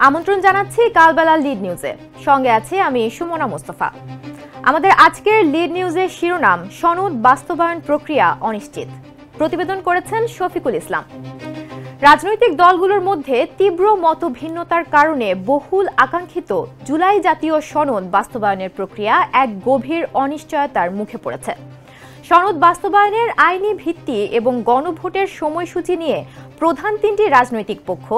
আমন্ত্রণ জানাচ্ছি কালবেলা লিড নিউজে। সঙ্গে আছি আমি সুমনা মোস্তফা। আমাদের আজকের লিড নিউজের শিরোনাম সনদ বাস্তবায়ন প্রক্রিয়া অনিশ্চিত। প্রতিবেদন করেছেন শফিকুল ইসলাম। রাজনৈতিক দলগুলোর মধ্যে তীব্র মতভিন্নতার কারণে বহুল আকাঙ্ক্ষিত জুলাই জাতীয় সনদ বাস্তবায়নের প্রক্রিয়া এক গভীর অনিশ্চয়তার মুখে পড়েছে। সনদ বাস্তবায়নের আইনি ভিত্তি এবং গণভোটের সময়সূচি নিয়ে প্রধান তিনটি রাজনৈতিক পক্ষ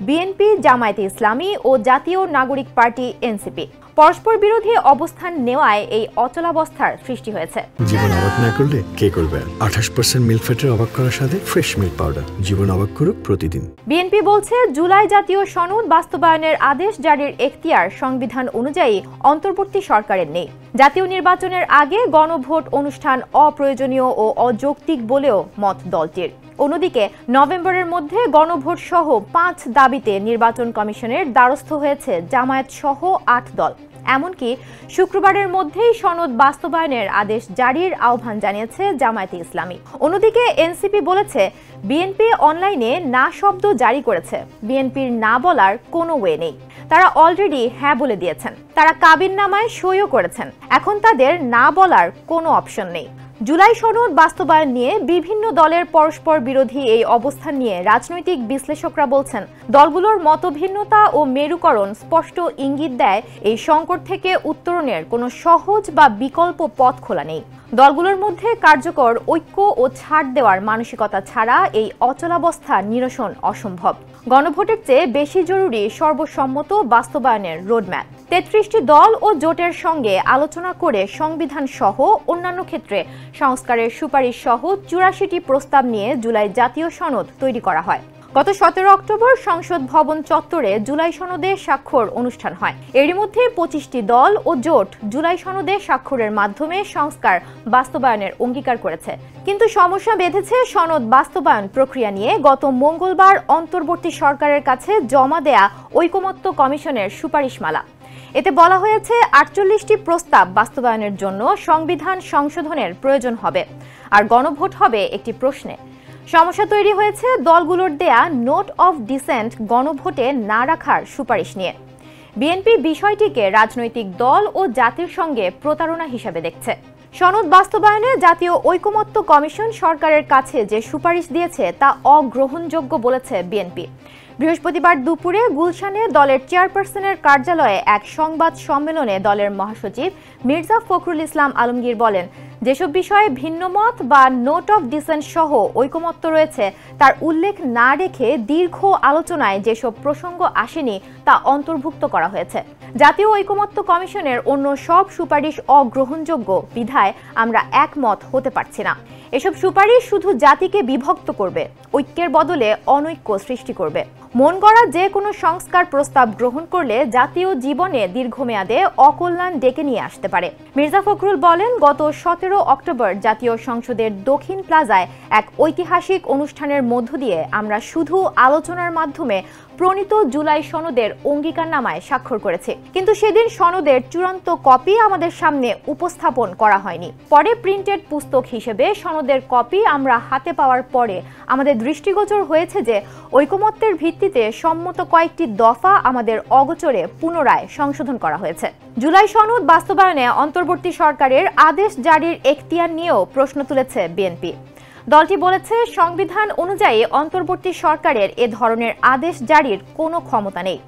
বিএনপি, জামায়াতে ইসলামী ও জাতীয় নাগরিক পার্টি এনসিপি পরস্পর বিরোধী অবস্থান নেওয়ায় এই অচলাবস্থার সৃষ্টি হয়েছে। জীবন অবাক না করলে কে করবে? 28% মিল্ক ফ্যাটের অবাক করার সাথে ফ্রেশ মিল্ক পাউডার। জীবন অবাক করুক প্রতিদিন। বিএনপি বলছে জুলাই জাতীয় সনদ বাস্তবায়নের আদেশ জারির এখতিয়ার সংবিধান অনুযায়ী অন্তর্বর্তী সরকারের নেই। জাতীয় নির্বাচনের আগে গণভোট অনুষ্ঠান অপ্রয়োজনীয় ও অযৌক্তিক বলেও মত দলটির। অন্যদিকে নভেম্বরের মধ্যে গণভোট সহ 5 দাবিতে নির্বাচন কমিশনের দ্বারস্থ হয়েছে জামায়াত সহ 8 দল। এমনকি শুক্রবারের মধ্যেই সনদ বাস্তবায়নের আদেশ জারির আহ্বান জানিয়েছে জামায়াতে ইসলামী। অন্যদিকে এনসিপি বলেছে বিএনপি অনলাইনে না শব্দ জারি করেছে, বিএনপির না বলার কোনো ওয়ে নেই। তারা অলরেডি হ্যাঁ বলে দিয়েছেন, তারা কাবিননামায় সইও করেছেন, এখন তাদের না বলার কোনো অপশন নেই। জুলাই সনদ বাস্তবায়ন নিয়ে বিভিন্ন দলের পরস্পর বিরোধী এই অবস্থান নিয়ে রাজনৈতিক বিশ্লেষকরা বলছেন দলগুলোর মতভিন্নতা ও মেরুকরণ স্পষ্ট ইঙ্গিত দেয় এই সংকট থেকে উত্তরণের কোনো সহজ বা বিকল্প পথ খোলা নেই। দলগুলোর মধ্যে কার্যকর ঐক্য ও ছাড় দেওয়ার মানসিকতা ছাড়া এই অচলাবস্থা নিরসন অসম্ভব। গণভোটের চেয়ে বেশি জরুরি সর্বসম্মত বাস্তবায়নের রোডম্যাপ। 33টি দল ও জোটের সঙ্গে আলোচনা করে সংবিধান সহ অন্যান্য ক্ষেত্রে সংস্কারের সুপারিশ সহ 84টি প্রস্তাব নিয়ে জুলাই জাতীয় সনদ তৈরি করা হয়। গত 17 অক্টোবর সংসদ ভবন চত্বরে জুলাই সনদে স্বাক্ষর অনুষ্ঠান হয়। এরই মধ্যে 25টি দল ও জোট জুলাই সনদে স্বাক্ষরের মাধ্যমে সংস্কার বাস্তবায়নের অঙ্গীকার করেছে। কিন্তু সমস্যা বেঁধেছে সনদ বাস্তবায়ন প্রক্রিয়া নিয়ে গত মঙ্গলবার অন্তর্বর্তী সরকারের কাছে জমা দেয়া ঐকমত্য কমিশনের সুপারিশমালা। এতে বলা হয়েছে 48টি প্রস্তাব বাস্তবায়নের জন্য সংবিধান সংশোধনের প্রয়োজন হবে, আর গণভোট হবে একটি প্রশ্নে। সমস্যা তৈরি হয়েছে দলগুলোর দেয়া নোট অফ ডিসেন্ট গণভোটে না রাখার সুপারিশ নিয়ে। বিএনপি বিষয়টিকে রাজনৈতিক দল ও জাতির সঙ্গে প্রতারণা হিসেবে দেখছে। সনদ বাস্তবায়নে জাতীয় ঐকমত্য কমিশন সরকারের কাছে যে সুপারিশ দিয়েছে তা অগ্রহণযোগ্য বলেছে বিএনপি। বৃহস্পতিবার দুপুরে গুলশানে দলের চেয়ারপারসনের কার্যালয়ে এক সংবাদ সম্মেলনে দলের মহাসচিব মির্জা ফখরুল ইসলাম আলমগীর বলেন, যেসব বিষয়ে ভিন্নমত বা নোট অফ ডিসেন্ট সহ ঐকমত্য রয়েছে তার উল্লেখ না রেখে দীর্ঘ আলোচনায় যেসব প্রসঙ্গ আসেনি তা অন্তর্ভুক্ত করা হয়েছে। জাতীয় ঐকমত্য কমিশনের অন্য সব সুপারিশ অগ্রহণযোগ্য বিধায় আমরা একমত হতে পারছি না। এসব সুপারিশ শুধু জাতিকে বিভক্ত করবে, ঐক্যের বদলে অনৈক্য সৃষ্টি করবে। মন গড়া যে কোনো সংস্কার প্রস্তাব গ্রহণ করলে জাতীয় জীবনে দীর্ঘমেয়াদে অকল্যাণ ডেকে নিয়ে আসতে পারে। মির্জা ফখরুল বলেন, গত 17 অক্টোবর জাতীয় সংসদের দক্ষিণ প্লাজায় এক ঐতিহাসিক অনুষ্ঠানের মধ্য দিয়ে আমরা শুধু আলোচনার মাধ্যমে প্রণীত জুলাই সনদের অঙ্গীকারনামায় স্বাক্ষর করেছি, কিন্তু সেদিন সনদের চূড়ান্ত কপি আমাদের সামনে উপস্থাপন করা হয়নি। পরে প্রিন্টেড পুস্তক হিসেবে সনদের কপি আমরা হাতে পাওয়ার পরে আমাদের দৃষ্টিগোচর হয়েছে যে ঐকমত্যের ভিত্তিতে সম্মত কয়েকটি দফা আমাদের অগোচরে পুনরায় সংশোধন করা হয়েছে। জুলাই সনদ বাস্তবায়নে অন্তর্বর্তী সরকারের আদেশ জারির এখতিয়ার নিয়েও প্রশ্ন তুলেছে বিএনপি। দলটি বলেছে সংবিধান অনুযায়ী অন্তর্বর্তী সরকারের এ ধরনের আদেশ জারির কোনো ক্ষমতা নেই।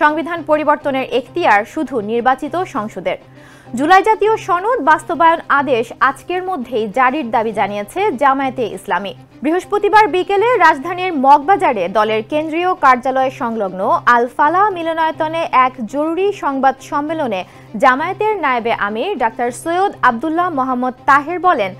সংবিধান পরিবর্তনের এখতিয়ার শুধু নির্বাচিত সংসদের। জুলাই জাতীয় সনদ বাস্তবায়ন আদেশ আজকের মধ্যেই জারির দাবি জানিয়েছে জামায়াতে ইসলামী। বৃহস্পতিবার বিকেলে রাজধানীর মগবাজারে দলের কেন্দ্রীয় কার্যালয় সংলগ্ন আল ফালাহ মিলনায়তনে এক জরুরি সংবাদ সম্মেলনে জামায়াতের নায়েবে আমির ডাক্তার সৈয়দ আব্দুল্লাহ মোহাম্মদ তাহের বলেন,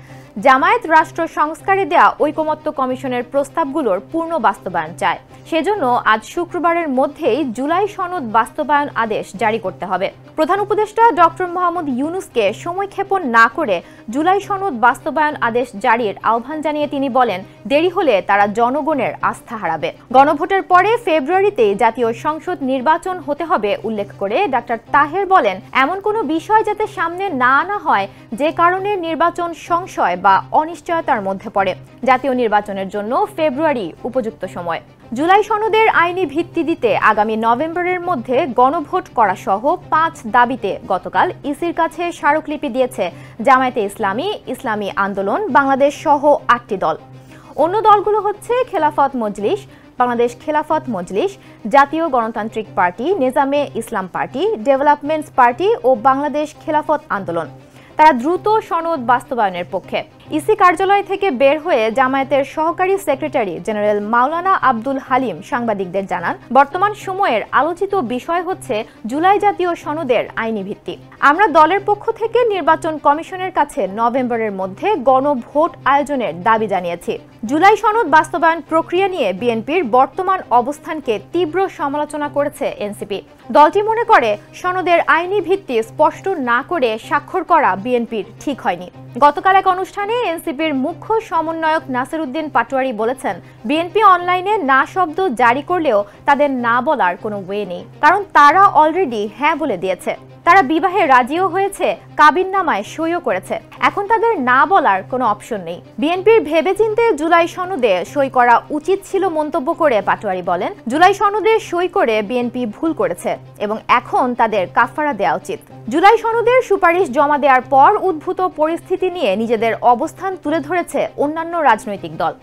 জামায়াত রাষ্ট্র সংস্কারে দেয়া ঐকমত্য কমিশনের প্রস্তাবগুলোর পূর্ণ বাস্তবায়ন চায়। সেজন্য আজ শুক্রবারের মধ্যেই জুলাই সনদ বাস্তবায়ন আদেশ জারি করতে হবে। প্রধান উপদেষ্টা ডক্টর মোহাম্মদ ইউনূসকে সময়ক্ষেপণ না করে জুলাই সনদ বাস্তবায়ন আদেশ জারির আহ্বান জানিয়ে তিনি বলেন, দেরি হলে তারা জনগণের আস্থা হারাবে। গণভোটের পরে ফেব্রুয়ারিতে জাতীয় সংসদ নির্বাচন হতে হবে উল্লেখ করে ডাক্তার তাহের বলেন, এমন কোনো বিষয় যাতে সামনে না আনা হয় যে কারণে নির্বাচন সংশয় বা অনিশ্চয়তার মধ্যে পড়ে। জাতীয় নির্বাচনের জন্য ফেব্রুয়ারি উপযুক্ত সময়। জুলাই সনদের আইনি ভিত্তি দিতে আগামী নভেম্বরের মধ্যে গণভোট করা সহ 5 দাবিতে গতকাল ইসির কাছে স্মারকলিপি দিয়েছে জামায়াতে ইসলামী, ইসলামী আন্দোলন বাংলাদেশ সহ 8টি দল। অন্য দলগুলো হচ্ছে খেলাফত মজলিস, বাংলাদেশ খেলাফত মজলিস, জাতীয় গণতান্ত্রিক পার্টি, নেজামে ইসলাম পার্টি, ডেভেলপমেন্টস পার্টি ও বাংলাদেশ খেলাফত আন্দোলন। তারা দ্রুত সনদ বাস্তবায়নের পক্ষে। ইসি কার্যালয় থেকে বের হয়ে জামায়াতের সহকারী সেক্রেটারি জেনারেল মাওলানা আব্দুল হালিম সাংবাদিকদের জানান, বর্তমান সময়ের আলোচিত বিষয় হচ্ছে জুলাই জাতীয় সনদের আইনি ভিত্তি। আমরা দলের পক্ষ থেকে নির্বাচন কমিশনের কাছে নভেম্বরের মধ্যে গণভোট আয়োজনের দাবি জানিয়েছি। জুলাই সনদ বাস্তবায়ন প্রক্রিয়া নিয়ে বিএনপির বর্তমান অবস্থানকে তীব্র সমালোচনা করেছে এনসিপি। দলটি মনে করে সনদের আইনি ভিত্তি স্পষ্ট না করে স্বাক্ষর করা বিএনপির ঠিক হয়নি। গতকাল এক অনুষ্ঠানে এনসিপির মুখ্য সমন্বয়ক নাসির উদ্দিন পাটোয়ারি বলেছেন, বিএনপি অনলাইনে না শব্দ জারি করলেও তাদের না বলার কোনো ওয়ে নেই, কারণ তারা অলরেডি হ্যাঁ বলে দিয়েছে। তারা বিবাহে রাজিও হয়েছে, কাবিননামায় সইও করেছে। এখন তাদের না বলার কোনো অপশন নেই। বিএনপির ভেবেচিন্তে জুলাই সনদে সই করা উচিত ছিল মন্তব্য করে পাটোয়ারি বলেন, জুলাই সনদে সই করে বিএনপি ভুল করেছে এবং এখন তাদের কাফারা দেওয়া উচিত। জুলাই সনদের সুপারিশ জমা দেওয়ার পর উদ্ভূত পরিস্থিতি নিয়ে নিজেদের অবস্থান তুলে ধরেছে অন্যান্য রাজনৈতিক দল।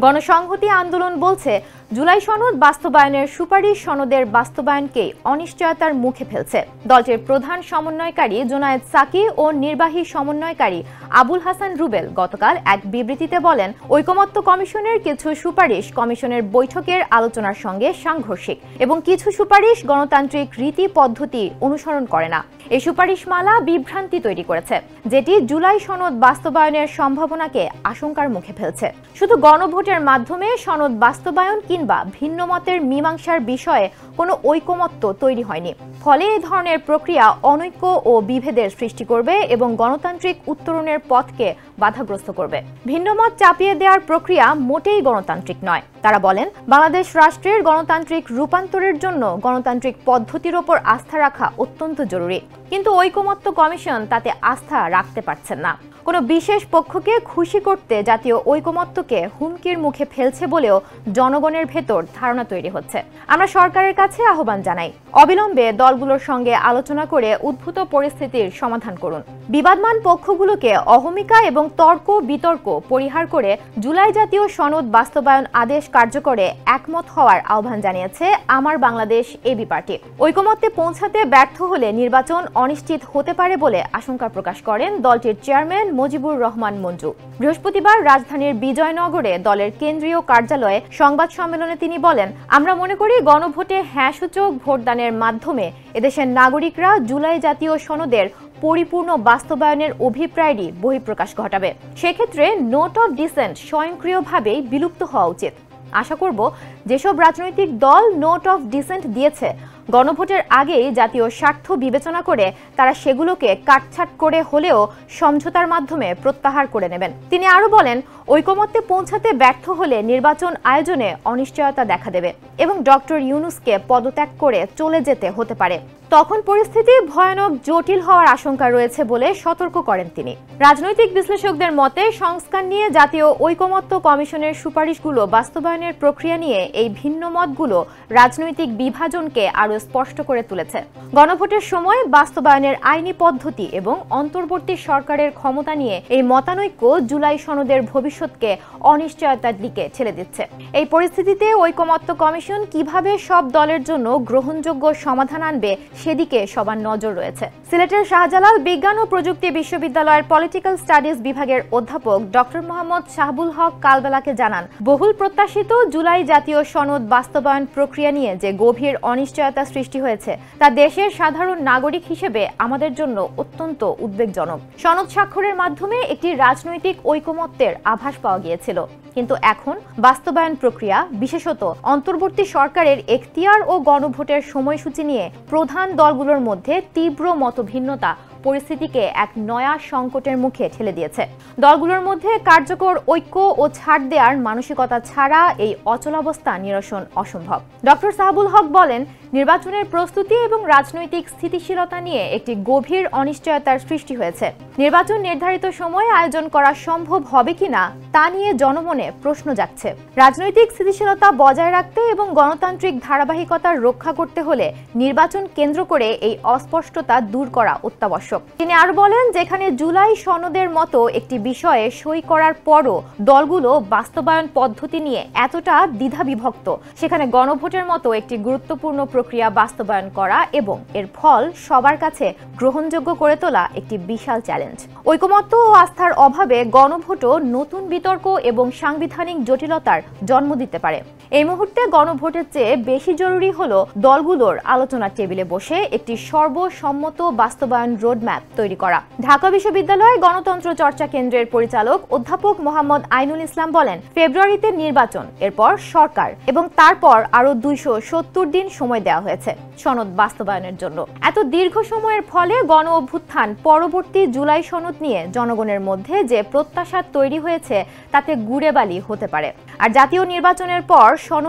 গণসংহতি আন্দোলন বলছে, জুলাই সনদ বাস্তবায়নের সুপারিশ সনদের বাস্তবায়নকেই অনিশ্চয়তার মুখে ফেলছে। দলটির প্রধান সমন্বয়কারী জোনায়েদ সাকি ও নির্বাহী সমন্বয়কারী আবুল হাসান রুবেল গতকাল এক বিবৃতিতে বলেন, ঐকমত্য কমিশনের কিছু সুপারিশ কমিশনের বৈঠকের আলোচনার সঙ্গে সাংঘর্ষিক এবং কিছু সুপারিশ গণতান্ত্রিক রীতি পদ্ধতি অনুসরণ করে না। এই সুপারিশমালা বিভ্রান্তি তৈরি করেছে, যেটি জুলাই সনদ বাস্তবায়নের সম্ভাবনাকে আশঙ্কার মুখে ফেলছে। শুধু গণভোটের মাধ্যমে সনদ বাস্তবায়ন কিংবা ভিন্ন মতের মীমাংসার বিষয়ে কোনো ঐকমত্য তৈরি হয়নি। ফলে এই ধরনের প্রক্রিয়া অনৈক্য ও বিভেদের সৃষ্টি করবে এবং গণতান্ত্রিক উত্তরণের পথকে বাধাগ্রস্ত করবে। ভিন্নমত চাপিয়ে দেওয়ার প্রক্রিয়া মোটেই গণতান্ত্রিক নয়। তারা বলেন, বাংলাদেশ রাষ্ট্রের গণতান্ত্রিক রূপান্তরের জন্য গণতান্ত্রিক পদ্ধতির ওপর আস্থা রাখা অত্যন্ত জরুরি, কিন্তু ঐকমত্য কমিশন তাতে আস্থা রাখতে পারছেন না। কোনো বিশেষ পক্ষকে খুশি করতে জাতীয় ঐকমত্যকে হুমকির মুখে ফেলছে বলেও জনগণের ভেতর ধারণা তৈরি হচ্ছে। আমরা সরকারের কাছে আহ্বান জানাই, অবিলম্বে দলগুলোর সঙ্গে আলোচনা করে উদ্ভূত পরিস্থিতির সমাধান করুন। বিবাদমান পক্ষগুলোকে অহমিকা এবং তর্ক বিতর্ক পরিহার করে জুলাই জাতীয় সনদ বাস্তবায়ন আদেশ কার্যকরে একমত হওয়ার আহ্বান জানিয়েছে আমার বাংলাদেশ এবি পার্টি। ঐকমত্যে পৌঁছাতে ব্যর্থ হলে নির্বাচন অনিশ্চিত হতে পারে বলে আশঙ্কা প্রকাশ করেন দলটির চেয়ারম্যান মুজিবুর রহমান মঞ্জু। বৃহস্পতিবার রাজধানীর বিজয়নগরে দলের কেন্দ্রীয় কার্যালয়ে সংবাদ সম্মেলনে তিনি বলেন, আমরা মনে করি গণভোটে হ্যাঁ সূচক ভোটদানের মাধ্যমে এদেশের নাগরিকরা জুলাই জাতীয় সনদের পরিপূর্ণ বাস্তবায়নের অভিপ্রায়েরই বহিঃপ্রকাশ ঘটাবে। সেক্ষেত্রে নোট অফ ডিসেন্ট স্বয়ংক্রিয়ভাবেই বিলুপ্ত হওয়া উচিত। আশা করব যেসব রাজনৈতিক দল নোট অফ ডিসেন্ট দিয়েছে, গণভোটের আগেই জাতীয় স্বার্থ বিবেচনা করে তারা সেগুলোকে কাটছাট করে হলেও সমঝোতার মাধ্যমে প্রত্যাহার করে নেবেন। তিনি আরও বলেন, ঐকমত্যে পৌঁছাতে ব্যর্থ হলে নির্বাচন আয়োজনে অনিশ্চয়তা দেখা দেবে এবং ডক্টর ইউনূসকে পদত্যাগ করে চলে যেতে হতে পারে। তখন পরিস্থিতি ভয়ানক জটিল হওয়ার আশঙ্কা রয়েছে বলে সতর্ক করেন তিনি। রাজনৈতিক বিশ্লেষকদের মতে, সংস্কার নিয়ে জাতীয় ঐকমত্য কমিশনের সুপারিশগুলো বাস্তবায়নের প্রক্রিয়া নিয়ে এই ভিন্ন মতগুলো রাজনৈতিক বিভাজনকে আরও স্পষ্ট করে তুলেছে। গণভোটের সময় বাস্তবায়নের আইনি পদ্ধতি এবং অন্তর্বর্তী সরকারের ক্ষমতা নিয়ে এই মতানৈক্য জুলাই সনদের ভবিষ্যৎকে অনিশ্চয়তার দিকে ঠেলে দিচ্ছে। এই পরিস্থিতিতে ঐকমত্য কমিশন কিভাবে সব দলের জন্য গ্রহণযোগ্য সমাধান আনবে সেদিকে সবার নজর রয়েছে। সিলেটের শাহজালাল বিজ্ঞান ও প্রযুক্তি বিশ্ববিদ্যালয়ের পলিটিক্যাল স্টাডিজ বিভাগের অধ্যাপক ডক্টর মোহাম্মদ শাহাবুল হক কালবেলাকে জানান, বহুল প্রত্যাশিত জুলাই জাতীয় সনদ বাস্তবায়ন প্রক্রিয়া নিয়ে যে গভীর অনিশ্চয়তা সৃষ্টি হয়েছে তা দেশের সাধারণ নাগরিক হিসেবে আমাদের জন্য অত্যন্ত উদ্বেগজনক। সনদ স্বাক্ষরের মাধ্যমে একটি রাজনৈতিক ঐকমত্যের আভাস পাওয়া গিয়েছিল, কিন্তু এখন বাস্তবায়ন প্রক্রিয়া, বিশেষত অন্তর্বর্তী সরকারের এখতিয়ার ও গণভোটের সময়সূচি নিয়ে প্রধান দলগুলোর মধ্যে তীব্র মতভিন্নতা পরিস্থিতিকে এক নয়া সংকটের মুখে ঠেলে দিয়েছে। দলগুলোর মধ্যে কার্যকর ঐক্য ও ছাড় দেওয়ার মানসিকতা ছাড়া এই অচলাবস্থা নিরসন অসম্ভব। ডক্টর শাহাবুল হক বলেন, নির্বাচনের প্রস্তুতি এবং রাজনৈতিক স্থিতিশীলতা নিয়ে একটি গভীর অনিশ্চয়তার সৃষ্টি হয়েছে। নির্বাচন নির্ধারিত সময়ে আয়োজন করা সম্ভব হবে কিনা তা নিয়ে জনমনে মনে প্রশ্ন জাগছে। রাজনৈতিক স্থিতিশীলতা বজায় রাখতে এবং গণতান্ত্রিক ধারাবাহিকতা রক্ষা করতে হলে নির্বাচন কেন্দ্র করে এই অস্পষ্টতা দূর করা অত্যাবশ্যক। তিনি আরো বলেন, যেখানে জুলাই সনদের মতো একটি বিষয়ে সই করার পরও দলগুলো বাস্তবায়ন পদ্ধতি নিয়ে এতটা দ্বিধাবিভক্ত, সেখানে গণভোটের মতো একটি গুরুত্বপূর্ণ প্রক্রিয়া বাস্তবায়ন করা এবং এর ফল সবার কাছে গ্রহণযোগ্য করে তোলা একটি বিশাল চ্যালেঞ্জ। ঐকমত্য ও আস্থার অভাবে গণভোটও নতুন বিতর্ক এবং সাংবিধানিক জটিলতার জন্ম দিতে পারে। এই মুহূর্তে গণভোটের চেয়ে বেশি জরুরি হলো দলগুলোর আলোচনার টেবিলে বসে একটি সর্বসম্মত বাস্তবায়ন রোডম্যাপ তৈরি করা। ঢাকা বিশ্ববিদ্যালয় গণতন্ত্র চর্চা কেন্দ্রের পরিচালক অধ্যাপক মোহাম্মদ আইনুল ইসলাম বলেন, ফেব্রুয়ারিতে নির্বাচন, এরপর সরকার এবং তারপর আরো 270 দিন সময় দেওয়া হয়েছে সনদ বাস্তবায়নের জন্য। এত দীর্ঘ সময়ের ফলে গণ অভ্যুত্থান পরবর্তী জুলাই সনদ নিয়ে জনগণের মধ্যে যে প্রত্যাশা তৈরি হয়েছে তাতে গুড়ে বালি হতে পারে। আর জাতীয় নির্বাচনের পর সনদ